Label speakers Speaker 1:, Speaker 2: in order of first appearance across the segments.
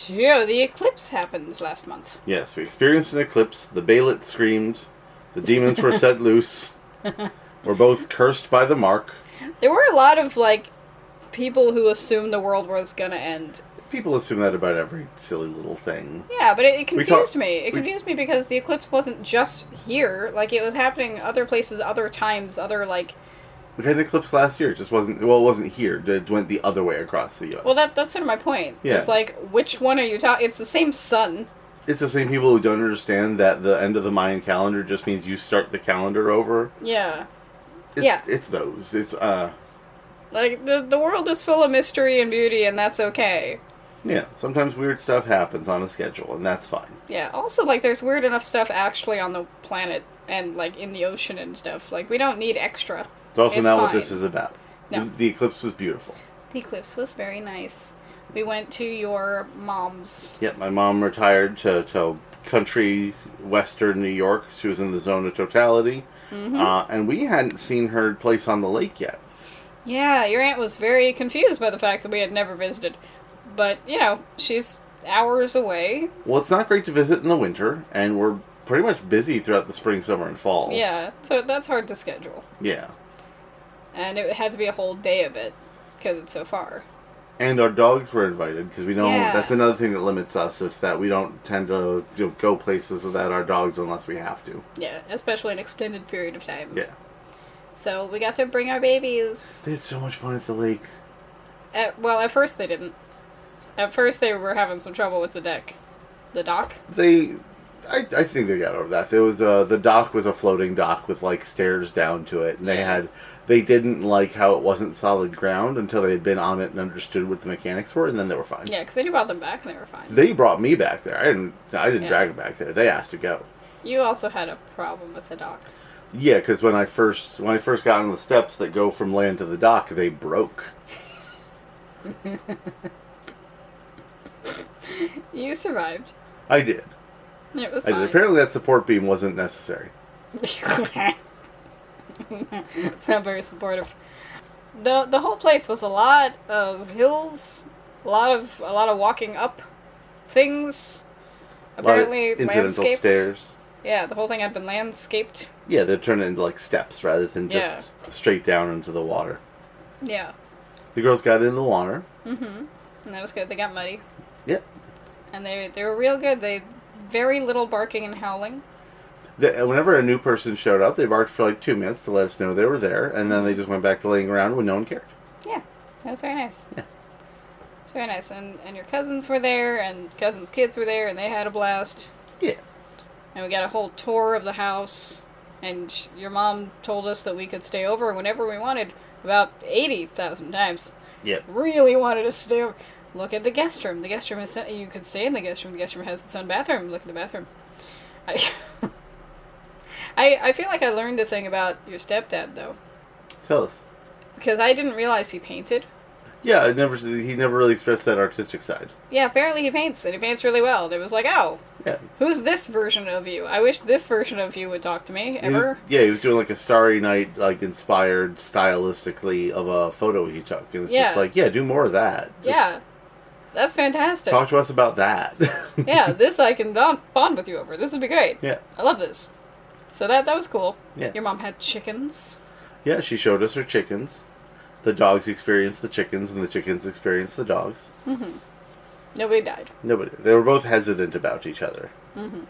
Speaker 1: So, the eclipse happened last month.
Speaker 2: Yes, we experienced an eclipse. The Balit screamed. The demons were set loose. We're both cursed by the mark.
Speaker 1: There were a lot of, like, people who assumed the world was gonna end.
Speaker 2: People assume that about every silly little thing.
Speaker 1: Yeah, but it confused me. It confused me because the eclipse wasn't just here. Like, it was happening other places, other times, other, like...
Speaker 2: We had an eclipse last year. It just wasn't... Well, it wasn't here. It went the other way across the U.S.
Speaker 1: Well, that's sort of my point.
Speaker 2: Yeah.
Speaker 1: It's like, which one are you talking... It's the same sun.
Speaker 2: It's the same people who don't understand that the end of the Mayan calendar just means you start the calendar over.
Speaker 1: Yeah.
Speaker 2: It's those. It's,
Speaker 1: Like, the world is full of mystery and beauty, and that's okay.
Speaker 2: Yeah, sometimes weird stuff happens on a schedule, and that's fine.
Speaker 1: Yeah, also, like, there's weird enough stuff actually on the planet and, like, in the ocean and stuff. Like, we don't need extra.
Speaker 2: It's also not what
Speaker 1: fine.
Speaker 2: this is about.
Speaker 1: No.
Speaker 2: The eclipse was beautiful.
Speaker 1: The eclipse was very nice. We went to your mom's.
Speaker 2: Yeah, my mom retired to country western New York. She was in the zone of totality.
Speaker 1: Mm-hmm.
Speaker 2: And we hadn't seen her place on the lake yet.
Speaker 1: Yeah, your aunt was very confused by the fact that we had never visited. But, you know, she's hours away.
Speaker 2: Well, it's not great to visit in the winter, and we're pretty much busy throughout the spring, summer, and fall.
Speaker 1: Yeah, so that's hard to schedule.
Speaker 2: Yeah.
Speaker 1: And it had to be a whole day of it, because it's so far.
Speaker 2: And our dogs were invited, because we don't...
Speaker 1: Yeah.
Speaker 2: That's another thing that limits us, is that we don't tend to go places without our dogs unless we have to.
Speaker 1: Yeah, especially an extended period of time.
Speaker 2: Yeah.
Speaker 1: So we got to bring our babies.
Speaker 2: They had so much fun at the lake.
Speaker 1: Well, at first they didn't. At first they were having some trouble with the deck. The dock?
Speaker 2: I think they got over that. There was the dock was a floating dock with like stairs down to it, and they didn't like how it wasn't solid ground until they had been on it and understood what the mechanics were, and then they were fine.
Speaker 1: Yeah, because then you brought them back and they were fine.
Speaker 2: They brought me back there. I didn't drag them back there. They asked to go.
Speaker 1: You also had a problem with the dock.
Speaker 2: Yeah, because when I first got on the steps that go from land to the dock, they broke.
Speaker 1: You survived.
Speaker 2: I did.
Speaker 1: It was
Speaker 2: I
Speaker 1: fine.
Speaker 2: did. Apparently that support beam wasn't necessary.
Speaker 1: It's not very supportive. The whole place was a lot of hills, a lot of walking up things. Apparently
Speaker 2: incidental
Speaker 1: landscaped.
Speaker 2: stairs.
Speaker 1: Yeah, the whole thing had been landscaped.
Speaker 2: Yeah, they turned it into like steps rather than just straight down into the water.
Speaker 1: Yeah.
Speaker 2: The girls got in the water.
Speaker 1: Mm-hmm. And that was good. They got muddy.
Speaker 2: Yep.
Speaker 1: And they were real good. They very little barking and howling.
Speaker 2: Whenever a new person showed up, they barked for like 2 minutes to let us know they were there, and then they just went back to laying around when no one cared.
Speaker 1: Yeah, that was very nice.
Speaker 2: Yeah.
Speaker 1: It's very nice. And your cousins were there, and cousins' kids were there, and they had a blast.
Speaker 2: Yeah.
Speaker 1: And we got a whole tour of the house, and your mom told us that we could stay over whenever we wanted, about 80,000 times.
Speaker 2: Yep.
Speaker 1: Really wanted us to stay over. Look at the guest room. The guest room is... You could stay in the guest room. The guest room has its own bathroom. Look at the bathroom. I feel like I learned a thing about your stepdad, though.
Speaker 2: Tell us.
Speaker 1: Because I didn't realize he painted.
Speaker 2: Yeah, he never really expressed that artistic side.
Speaker 1: Yeah, apparently he paints, and he paints really well. And it was like, oh,
Speaker 2: yeah.
Speaker 1: Who's this version of you? I wish this version of you would talk to me, ever.
Speaker 2: He was doing like a Starry Night, like inspired stylistically of a photo he took. And it's just like, do more of that.
Speaker 1: Just that's fantastic.
Speaker 2: Talk to us about that.
Speaker 1: Yeah, this I can bond with you over. This would be great.
Speaker 2: Yeah.
Speaker 1: I love this. So that was cool.
Speaker 2: Yeah.
Speaker 1: Your mom had chickens.
Speaker 2: Yeah, she showed us her chickens. The dogs experienced the chickens, and the chickens experienced the dogs.
Speaker 1: Mm-hmm. Nobody died.
Speaker 2: Nobody. They were both hesitant about each other.
Speaker 1: Mm-hmm.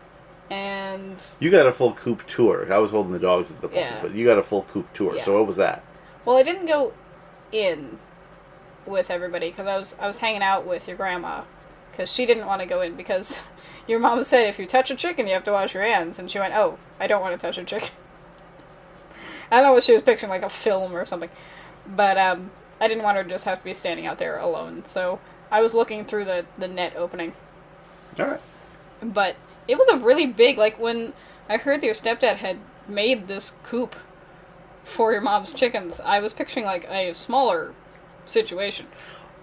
Speaker 1: And...
Speaker 2: You got a full coop tour. I was holding the dogs at the point, but you got a full coop tour.
Speaker 1: Yeah.
Speaker 2: So what was that?
Speaker 1: Well, I didn't go in with everybody, because I was hanging out with your grandma, because she didn't want to go in, because your mom said if you touch a chicken, you have to wash your hands, and she went, oh, I don't want to touch a chicken. I don't know what she was picturing, like a film or something. But I didn't want her to just have to be standing out there alone. So I was looking through the net opening.
Speaker 2: Alright.
Speaker 1: But it was a really big, like when I heard that your stepdad had made this coop for your mom's chickens, I was picturing like a smaller situation.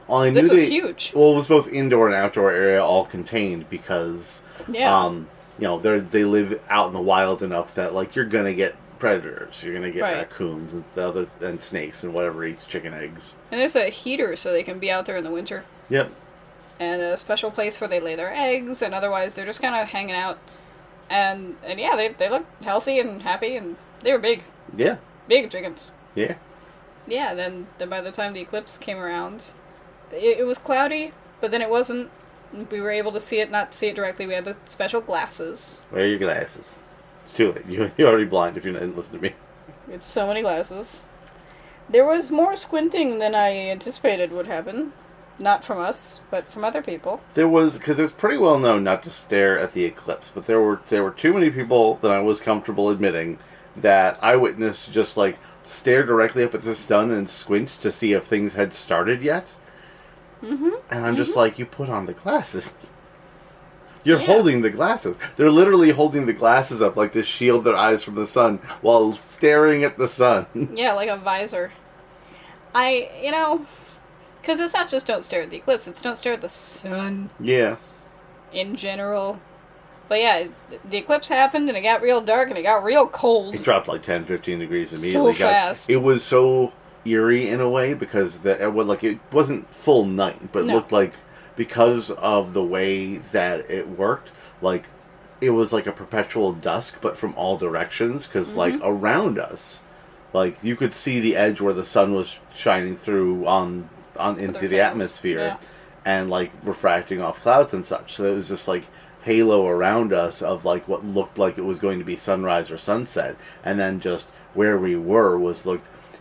Speaker 2: Well,
Speaker 1: this was huge.
Speaker 2: Well, it was both indoor and outdoor area all contained because, they live out in the wild enough that like you're gonna get predators. You're gonna get raccoons and snakes and whatever eats chicken eggs.
Speaker 1: And there's a heater so they can be out there in the winter.
Speaker 2: Yep.
Speaker 1: and a special place where they lay their eggs, and otherwise they're just kind of hanging out. And yeah, they look healthy and happy, and they were big.
Speaker 2: Yeah.
Speaker 1: Big chickens.
Speaker 2: Yeah.
Speaker 1: Yeah, then by the time the eclipse came around, it was cloudy, but then it wasn't. We were able to see it, not see it directly. We had the special glasses.
Speaker 2: Wear your glasses. It's too late. You're already blind if you didn't listen to me.
Speaker 1: It's so many glasses. There was more squinting than I anticipated would happen. Not from us, but from other people.
Speaker 2: There was, because it's pretty well known not to stare at the eclipse, but there were too many people that I was comfortable admitting that I witnessed just like stare directly up at the sun and squint to see if things had started yet.
Speaker 1: Mm-hmm.
Speaker 2: And I'm just like, you put on the glasses. You're holding the glasses. They're literally holding the glasses up like to shield their eyes from the sun while staring at the sun.
Speaker 1: Yeah, like a visor. Because it's not just don't stare at the eclipse, it's don't stare at the sun.
Speaker 2: Yeah.
Speaker 1: In general. But yeah, the eclipse happened and it got real dark and it got real cold.
Speaker 2: It dropped like 10, 15 degrees immediately.
Speaker 1: So fast.
Speaker 2: It was so eerie in a way because it wasn't full night, but it looked like, because of the way that it worked, like it was like a perpetual dusk, but from all directions, because like around us, like you could see the edge where the sun was shining through on into the atmosphere, and like refracting off clouds and such. So it was just like halo around us of like what looked like it was going to be sunrise or sunset, and then just where we were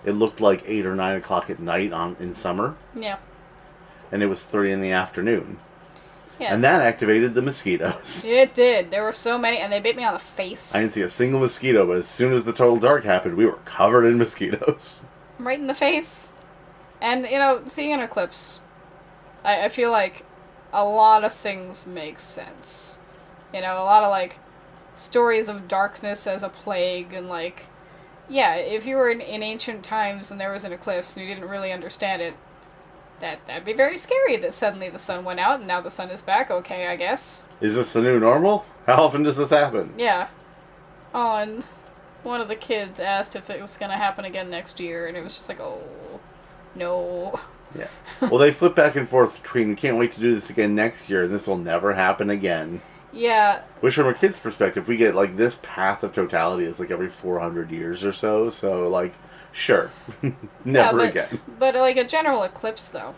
Speaker 2: it looked like 8 or 9 o'clock at night in summer.
Speaker 1: Yeah.
Speaker 2: And it was 3 in the afternoon.
Speaker 1: Yeah.
Speaker 2: And that activated the mosquitoes.
Speaker 1: It did. There were so many, and they bit me on the face.
Speaker 2: I didn't see a single mosquito, but as soon as the total dark happened, we were covered in mosquitoes.
Speaker 1: Right in the face. And, seeing an eclipse, I feel like a lot of things make sense. A lot of, like, stories of darkness as a plague, and, like, yeah, if you were in ancient times and there was an eclipse and you didn't really understand it, that'd be very scary that suddenly the sun went out and now the sun is back. Okay, I guess.
Speaker 2: Is this the new normal? How often does this happen?
Speaker 1: Yeah. Oh, and one of the kids asked if it was going to happen again next year, and it was just like, oh, no.
Speaker 2: Yeah. Well, they flip back and forth between, we can't wait to do this again next year, and this will never happen again.
Speaker 1: Yeah.
Speaker 2: Which, from a kid's perspective, we get, like, this path of totality is, like, every 400 years or so, like, sure. Never again.
Speaker 1: But, like, a general eclipse, though.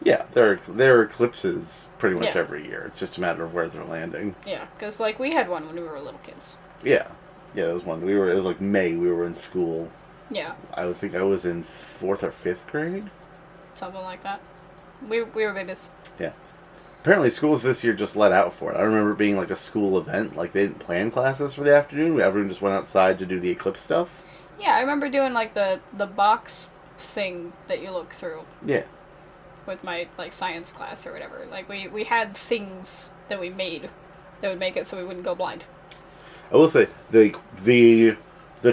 Speaker 2: Yeah, there are eclipses pretty much every year. It's just a matter of where they're landing.
Speaker 1: Yeah, because, like, we had one when we were little kids.
Speaker 2: Yeah. Yeah, it was one. It was, like, May. We were in school.
Speaker 1: Yeah.
Speaker 2: I would think I was in 4th or 5th grade.
Speaker 1: Something like that. We were babies.
Speaker 2: Yeah. Apparently schools this year just let out for it. I remember it being like a school event. Like they didn't plan classes for the afternoon. Everyone just went outside to do the eclipse stuff.
Speaker 1: Yeah, I remember doing like the box thing that you look through.
Speaker 2: Yeah.
Speaker 1: With my like science class or whatever. Like we had things that we made that would make it so we wouldn't go blind.
Speaker 2: I will say the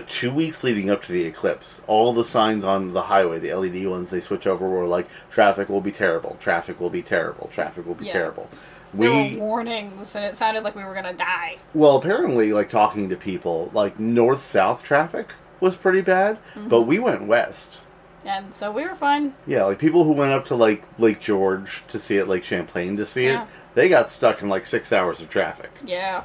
Speaker 2: 2 weeks leading up to the eclipse, all the signs on the highway, the LED ones, they switch over were like, traffic will be terrible, traffic will be terrible, traffic will be terrible.
Speaker 1: There were warnings, and it sounded like we were going to die.
Speaker 2: Well, apparently, like, talking to people, like, north-south traffic was pretty bad, but we went west.
Speaker 1: And so we were fine.
Speaker 2: Yeah, like, people who went up to, like, Lake George to see it, Lake Champlain to see it, they got stuck in, like, 6 hours of traffic.
Speaker 1: Yeah.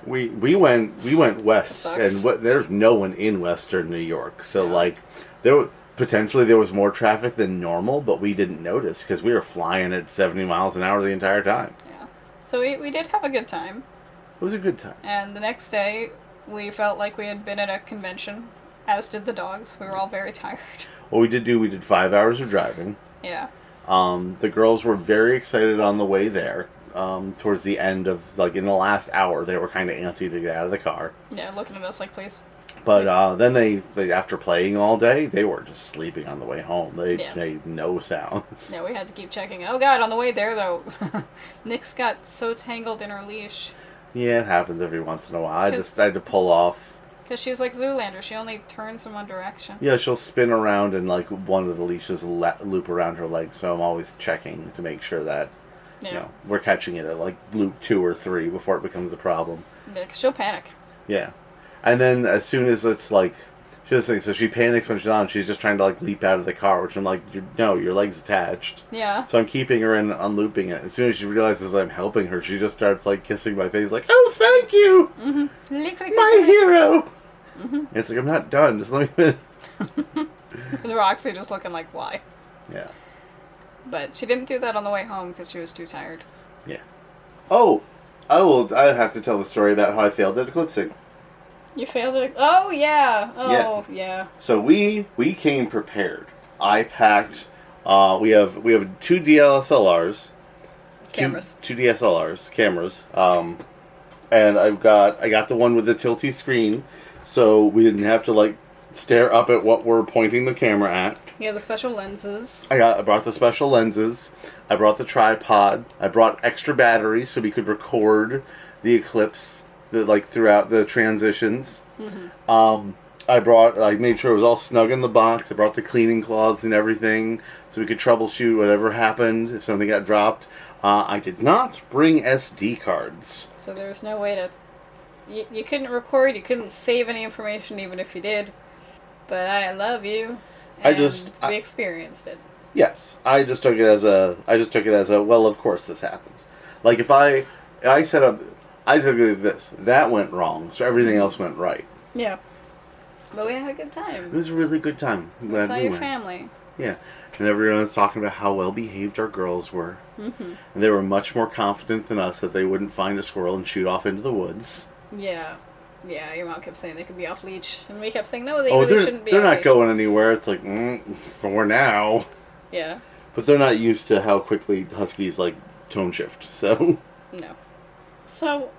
Speaker 2: we went west, and there's no one in Western New York, so like there was more traffic than normal, but we didn't notice because we were flying at 70 miles an hour the entire time.
Speaker 1: Yeah, so we did have a good time.
Speaker 2: It was a good time.
Speaker 1: And the next day, we felt like we had been at a convention, as did the dogs. We were all very tired.
Speaker 2: Well, we did 5 hours of driving.
Speaker 1: Yeah.
Speaker 2: The girls were very excited on the way there. Towards the end of, like, in the last hour, they were kind of antsy to get out of the car.
Speaker 1: Yeah, looking at us like, please.
Speaker 2: But then they after playing all day, they were just sleeping on the way home. They made no sounds.
Speaker 1: Yeah, we had to keep checking. Oh, God, on the way there, though, Nyx got so tangled in her leash.
Speaker 2: Yeah, it happens every once in a while. I had to pull off.
Speaker 1: Because she's like Zoolander. She only turns in one direction.
Speaker 2: Yeah, she'll spin around and, like, one of the leashes will loop around her leg, so I'm always checking to make sure that we're catching it at like loop 2 or 3 before it becomes a problem.
Speaker 1: Yeah, 'cause she'll panic.
Speaker 2: Yeah. And then as soon as it's like She does think so. She panics when she's on. She's just trying to like leap out of the car, which I'm like, no, your leg's attached.
Speaker 1: Yeah.
Speaker 2: So I'm keeping her in and unlooping it. As soon as she realizes I'm helping her, she just starts like kissing my face, like, oh, thank you, my hero. And it's like, I'm not done. Just let me.
Speaker 1: The Roxy just looking like, why?
Speaker 2: Yeah.
Speaker 1: But she didn't do that on the way home because she was too tired.
Speaker 2: Yeah. Oh, I have to tell the story about how I failed at eclipsing.
Speaker 1: You failed it? Oh, yeah. Oh, yeah.
Speaker 2: So we came prepared. I packed. We have 2 DSLRs.
Speaker 1: Cameras.
Speaker 2: Two DSLRs cameras. And I got the one with the tilty screen, so we didn't have to like stare up at what we're pointing the camera at.
Speaker 1: Yeah, the special lenses.
Speaker 2: I brought the special lenses. I brought the tripod. I brought extra batteries so we could record the Eclipse throughout the transitions. I made sure it was all snug in the box. I brought the cleaning cloths and everything so we could troubleshoot whatever happened if something got dropped. I did not bring SD cards.
Speaker 1: So there was no way to... You couldn't record, you couldn't save any information even if you did. But I love you. And we experienced it.
Speaker 2: Yes. I just took it as a well, of course this happened. Like if I set up... I took it as this. That went wrong, so everything else went right.
Speaker 1: Yeah. But we had a good time.
Speaker 2: It was a really good time. I'm glad
Speaker 1: saw
Speaker 2: we
Speaker 1: your
Speaker 2: went.
Speaker 1: family.
Speaker 2: Yeah. And everyone was talking about how well behaved our girls were. And they were much more confident than us that they wouldn't find a squirrel and shoot off into the woods.
Speaker 1: Yeah. Yeah, your mom kept saying they could be off leash. And we kept saying, no, they really shouldn't be
Speaker 2: they're
Speaker 1: off
Speaker 2: not
Speaker 1: leash.
Speaker 2: going anywhere. It's like, for now.
Speaker 1: Yeah.
Speaker 2: But they're not used to how quickly huskies, like, tone shift, so...
Speaker 1: No. So,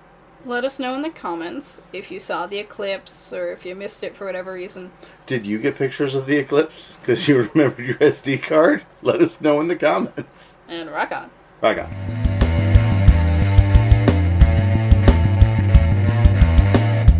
Speaker 1: let us know in the comments if you saw the eclipse or if you missed it for whatever reason.
Speaker 2: Did you get pictures of the eclipse? Because you remembered your SD card? Let us know in the comments.
Speaker 1: And rock on.
Speaker 2: Rock on.